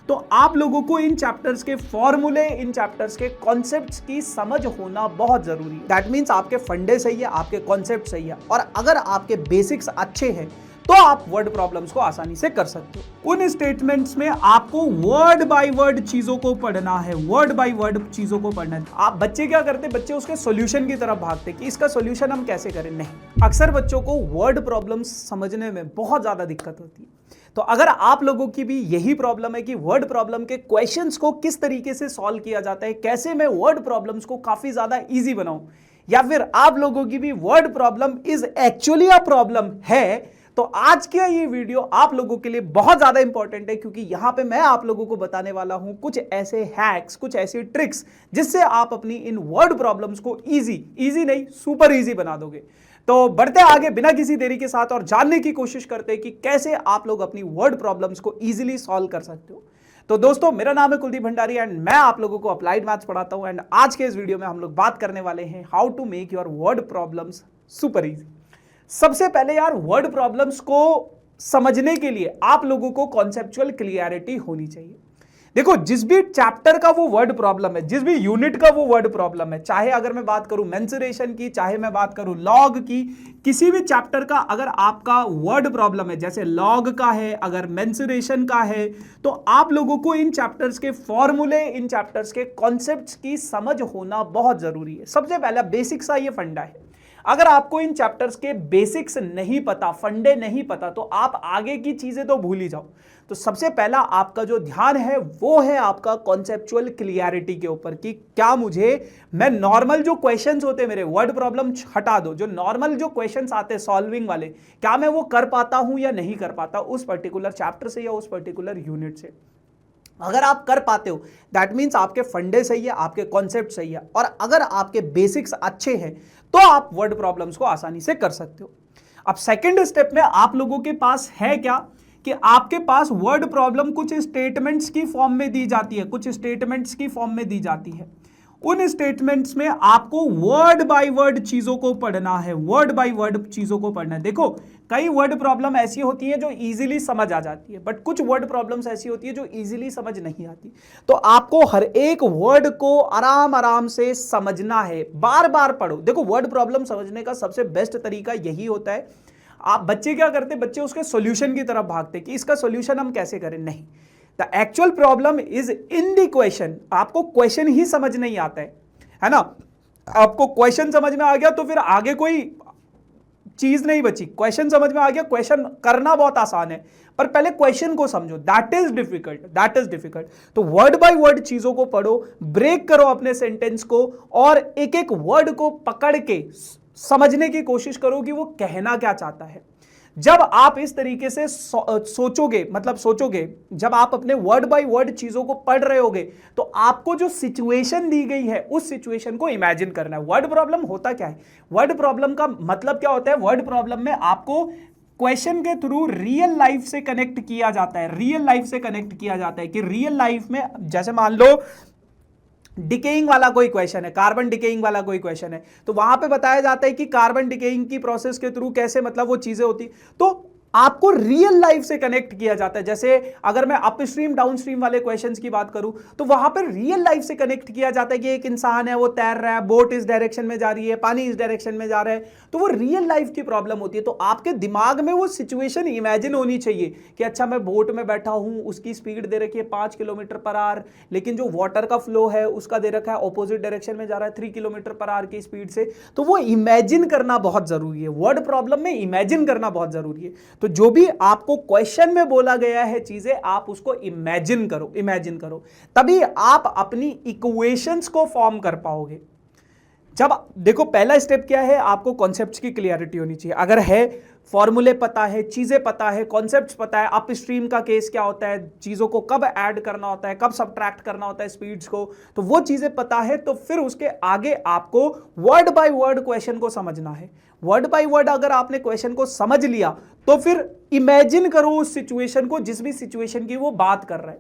तो आप लोगों को इन चैप्टर्स के फॉर्मूले, इन चैप्टर्स के कॉन्सेप्ट्स की समझ होना बहुत जरूरी है। दैट मीन्स आपके फंडे सही है, आपके कॉन्सेप्ट सही है, और अगर आपके बेसिक्स अच्छे हैं तो आप वर्ड प्रॉब्लम्स को आसानी से कर सकते हो। उन स्टेटमेंट्स में आपको वर्ड बाय वर्ड चीजों को पढ़ना है, वर्ड बाय वर्ड चीजों को पढ़ना है। आप बच्चे क्या करते, बच्चे उसके सॉल्यूशन की तरफ भागते कि इसका सॉल्यूशन हम कैसे करें। नहीं, अक्सर बच्चों को वर्ड प्रॉब्लम्स समझने में बहुत ज्यादा दिक्कत होती है। तो अगर आप लोगों की भी यही प्रॉब्लम है कि वर्ड प्रॉब्लम के क्वेश्चंस को किस तरीके से सॉल्व किया जाता है, कैसे मैं वर्ड प्रॉब्लम्स को काफी ज्यादा इजी बनाऊं, या फिर आप लोगों की भी word problem is actually a problem है, तो आज का ये वीडियो आप लोगों के लिए बहुत ज्यादा इंपॉर्टेंट है, क्योंकि यहां पे मैं आप लोगों को बताने वाला हूं कुछ ऐसे हैक्स, कुछ ऐसी ट्रिक्स जिससे आप अपनी इन वर्ड प्रॉब्लम्स को इजी नहीं सुपर इजी बना दोगे। तो बढ़ते आगे बिना किसी देरी के साथ और जानने की कोशिश करते हैं कि कैसे आप लोग अपनी वर्ड प्रॉब्लम्स को इजीली सॉल्व कर सकते हो। तो दोस्तों, मेरा नाम है कुलदीप भंडारी एंड मैं आप लोगों को अप्लाइड मैथ्स पढ़ाता हूं। एंड आज के इस वीडियो में हम लोग बात करने वाले हैं how to make your word problems super easy. सबसे पहले यार, वर्ड प्रॉब्लम्स को समझने के लिए आप लोगों को कॉन्सेप्चुअल क्लियरिटी होनी चाहिए। देखो, जिस भी चैप्टर का वो वर्ड प्रॉब्लम है, जिस भी यूनिट का वो वर्ड प्रॉब्लम है, चाहे अगर मैं बात करूं मेंसुरेशन की, चाहे मैं बात करूं लॉग की, किसी भी चैप्टर का अगर आपका वर्ड प्रॉब्लम है, जैसे लॉग का है, अगर मेंसुरेशन का है, तो आप लोगों को इन चैप्टर्स के फॉर्मूले, इन चैप्टर्स के कॉन्सेप्ट्स की समझ होना बहुत जरूरी है। सबसे पहला बेसिक सा ये फंडा है। अगर आपको इन चैप्टर्स के बेसिक्स नहीं पता, फंडे नहीं पता, तो आप आगे की चीजें तो भूल ही जाओ। तो सबसे पहला आपका जो ध्यान है वो है आपका कॉन्सेप्चुअल क्लियरिटी के ऊपर, कि क्या मैं नॉर्मल जो क्वेश्चंस होते हैं, मेरे वर्ड प्रॉब्लम हटा दो, जो नॉर्मल जो क्वेश्चंस आते हैं सॉल्विंग वाले, क्या मैं वो कर पाता हूं या नहीं कर पाता उस पर्टिकुलर चैप्टर से या उस पर्टिकुलर यूनिट से। अगर आप कर पाते हो, दैट मीन्स आपके फंडे सही है, आपके कॉन्सेप्ट सही है, और अगर आपके बेसिक्स अच्छे हैं तो आप वर्ड प्रॉब्लम्स को आसानी से कर सकते हो। अब सेकंड स्टेप में आप लोगों के पास है क्या, कि आपके पास वर्ड प्रॉब्लम कुछ स्टेटमेंट्स की फॉर्म में दी जाती है, कुछ स्टेटमेंट्स की फॉर्म में दी जाती है। उन स्टेटमेंट्स में आपको वर्ड बाय वर्ड चीजों को पढ़ना है, वर्ड बाय वर्ड चीजों को पढ़ना है। देखो, कई वर्ड प्रॉब्लम ऐसी होती है जो इजीली समझ आ जाती है, बट कुछ वर्ड प्रॉब्लम्स ऐसी होती है जो इजीली समझ नहीं आती। तो आपको हर एक वर्ड को आराम आराम से समझना है, बार बार पढ़ो। देखो, वर्ड प्रॉब्लम समझने का सबसे बेस्ट तरीका यही होता है। आप बच्चे क्या करते, बच्चे उसके सॉल्यूशन की तरफ भागते कि इसका सॉल्यूशन हम कैसे करें। नहीं, the actual problem is in the question. आपको क्वेश्चन ही समझ नहीं आता है ना। आपको क्वेश्चन समझ में आ गया तो फिर आगे कोई चीज नहीं बची। क्वेश्चन समझ में आ गया, क्वेश्चन करना बहुत आसान है, पर पहले क्वेश्चन को समझो, that is difficult, that is difficult. तो वर्ड बाय वर्ड चीजों को पढ़ो, ब्रेक करो अपने सेंटेंस को, और एक एक वर्ड को पकड़ के समझने की कोशिश करो कि वो कहना क्या चाहता है। जब आप इस तरीके से सोचोगे, जब आप अपने वर्ड बाय वर्ड चीजों को पढ़ रहे होगे, तो आपको जो सिचुएशन दी गई है उस सिचुएशन को इमेजिन करना है। वर्ड प्रॉब्लम होता क्या है, वर्ड प्रॉब्लम का मतलब क्या होता है, वर्ड प्रॉब्लम में आपको क्वेश्चन के थ्रू रियल लाइफ से कनेक्ट किया जाता है, रियल लाइफ से कनेक्ट किया जाता है कि रियल लाइफ में, जैसे मान लो डिकेइंग वाला कोई क्वेश्चन है, कार्बन डिकेइंग वाला कोई क्वेश्चन है, तो वहां पे बताया जाता है कि कार्बन डिकेइंग की प्रोसेस के थ्रू कैसे वो चीजें होती। तो आपको रियल लाइफ से कनेक्ट किया जाता है। जैसे अगर मैं अपस्ट्रीम डाउनस्ट्रीम वाले क्वेश्चंस की बात करूं, तो वहां पर रियल लाइफ से कनेक्ट किया जाता है कि एक इंसान है, वो तैर रहा है, बोट इस डायरेक्शन में जा रही है, पानी इस डायरेक्शन में जा रहा है, तो वो रियल लाइफ की प्रॉब्लम होती है। तो आपके दिमाग में वो सिचुएशन इमेजिन होनी चाहिए कि अच्छा, मैं बोट में बैठा हूं, उसकी स्पीड दे रखी है 5 किलोमीटर पर आवर, लेकिन जो वाटर का फ्लो है उसका दे रखा है ऑपोजिट डायरेक्शन में जा रहा है 3 किलोमीटर पर आवर की स्पीड से। तो वो इमेजिन करना बहुत जरूरी है, वर्ड प्रॉब्लम में इमेजिन करना बहुत जरूरी है। तो जो भी आपको क्वेश्चन में बोला गया है चीजें, आप उसको इमेजिन करो, तभी आप अपनी इक्वेशंस को फॉर्म कर पाओगे। जब देखो, पहला स्टेप क्या है, आपको कॉन्सेप्ट्स की क्लियरिटी होनी चाहिए। अगर है, फॉर्मूले पता है, चीजें पता है, कॉन्सेप्ट्स पता है, अपस्ट्रीम का केस क्या होता है, चीजों को कब ऐड करना होता है, कब सब्ट्रैक्ट करना होता है स्पीड्स को, तो वो चीजें पता है, तो फिर उसके आगे आपको वर्ड बाय वर्ड क्वेश्चन को समझना है। वर्ड बाय वर्ड अगर आपने क्वेश्चन को समझ लिया, तो फिर इमेजिन करो उस सिचुएशन को, जिस भी सिचुएशन की वो बात कर रहा है।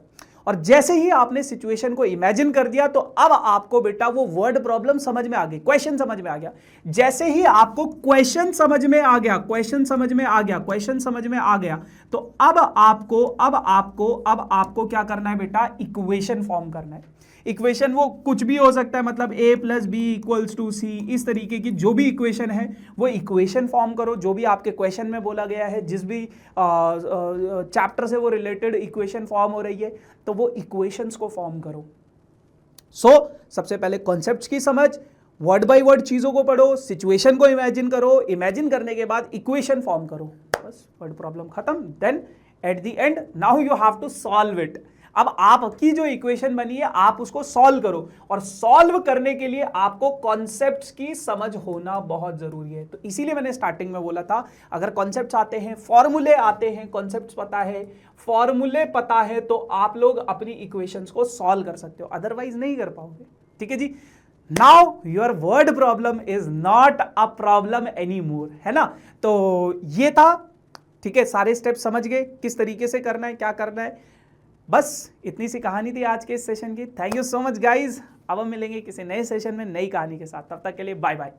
और जैसे ही आपने सिचुएशन को इमेजिन कर दिया तो अब आपको बेटा वो वर्ड प्रॉब्लम समझ में आ गई, क्वेश्चन समझ में आ गया। जैसे ही आपको क्वेश्चन समझ में आ गया, क्वेश्चन समझ में आ गया, क्वेश्चन समझ में आ गया, तो अब आपको क्या करना है बेटा, इक्वेशन फॉर्म करना है। इक्वेशन वो कुछ भी हो सकता है, मतलब a + b = c, इस तरीके की जो भी इक्वेशन है वो इक्वेशन फॉर्म करो। जो भी आपके क्वेश्चन में बोला गया है, जिस भी चैप्टर से वो रिलेटेड इक्वेशन फॉर्म हो रही है, तो वो इक्वेशंस को फॉर्म करो। सबसे पहले कॉन्सेप्ट्स की समझ, वर्ड बाय वर्ड चीजों को पढ़ो, सिचुएशन को इमेजिन करो, इमेजिन करने के बाद इक्वेशन फॉर्म करो, बस वर्ड प्रॉब्लम खत्म। Then at the end now you have to solve it. अब आपकी जो इक्वेशन बनी है आप उसको सॉल्व करो, और सॉल्व करने के लिए आपको कॉन्सेप्ट्स की समझ होना बहुत जरूरी है। तो इसीलिए मैंने स्टार्टिंग में बोला था, अगर कॉन्सेप्ट्स आते हैं, फॉर्मूले आते हैं, कॉन्सेप्ट्स पता है, फॉर्मूले पता है, तो आप लोग अपनी इक्वेशंस को सॉल्व कर सकते हो, अदरवाइज नहीं कर पाओगे। ठीक है जी। Now your word problem is not a problem any more, है ना। तो ये था, ठीक है, सारे स्टेप समझ गए किस तरीके से करना है, क्या करना है। बस इतनी सी कहानी थी आज के इस सेशन की। Thank you so much guys. अब हम मिलेंगे किसी नए सेशन में नई कहानी के साथ, तब तक के लिए बाय बाय।